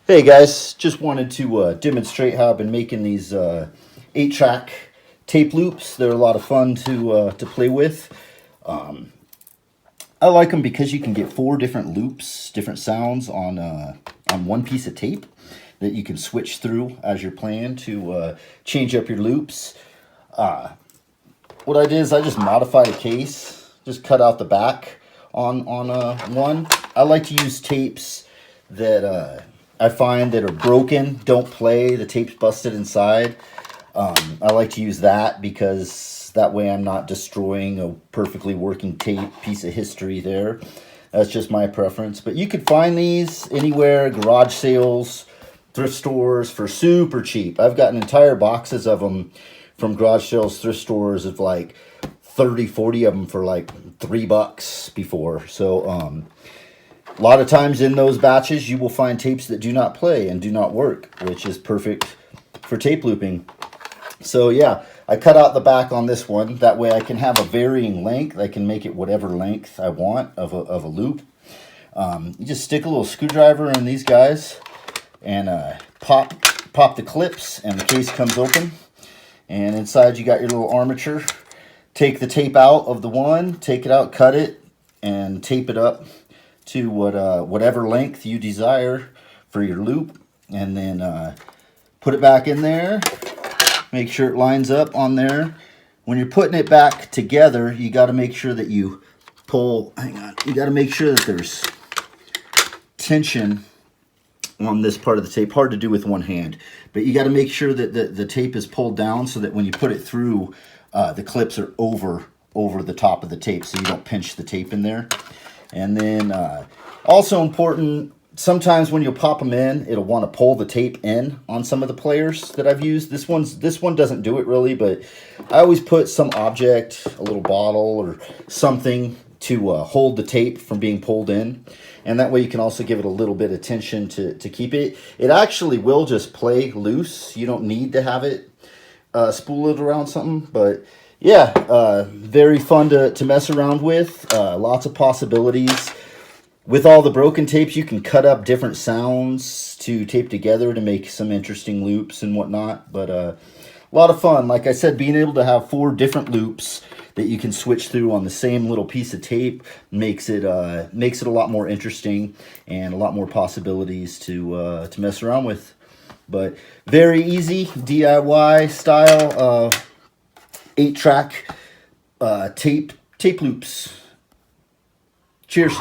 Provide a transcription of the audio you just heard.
Hey guys, just wanted to demonstrate how I've been making these 8-track tape loops. They're a lot of fun to play with. I like them because you can get 4 different loops, different sounds on one piece of tape that you can switch through as you're playing to change up your loops. What I did is I just modified a case, just cut out the back on one. I like to use tapes that I find that are broken, don't play, the tape's busted inside. I like to use that because that way I'm not destroying a perfectly working tape piece of history there. That's just my preference. But you could find these anywhere, garage sales, thrift stores for super cheap. I've gotten entire boxes of them from garage sales, thrift stores of like 30, 40 of them for like $3 before. So a lot of times in those batches, you will find tapes that do not play and do not work, which is perfect for tape looping. So yeah, I cut out the back on this one. That way I can have a varying length. I can make it whatever length I want of a loop. You just stick a little screwdriver in these guys and pop the clips, and the case comes open. And inside you got your little armature. Take the tape out of the one, take it out, cut it, and tape it up to whatever length you desire for your loop, and then put it back in there. Make sure it lines up on there. When you're putting it back together, you got to make sure that you pull. Hang on. You got to make sure that there's tension on this part of the tape. Hard to do with one hand, but you got to make sure that the tape is pulled down so that when you put it through, the clips are over the top of the tape, so you don't pinch the tape in there. And then also important, sometimes when you pop them in, it'll want to pull the tape in on some of the players that I've used. This one doesn't do it really, but I always put some object, a little bottle or something to hold the tape from being pulled in. And that way you can also give it a little bit of tension to keep it. It actually will just play loose. You don't need to have it spool it around something, but yeah, very fun to mess around with. Lots of possibilities. With all the broken tapes, you can cut up different sounds to tape together to make some interesting loops and whatnot. But a lot of fun. Like I said, being able to have 4 different loops that you can switch through on the same little piece of tape makes it a lot more interesting and a lot more possibilities to mess around with. But very easy DIY style 8-track tape loops. Cheers.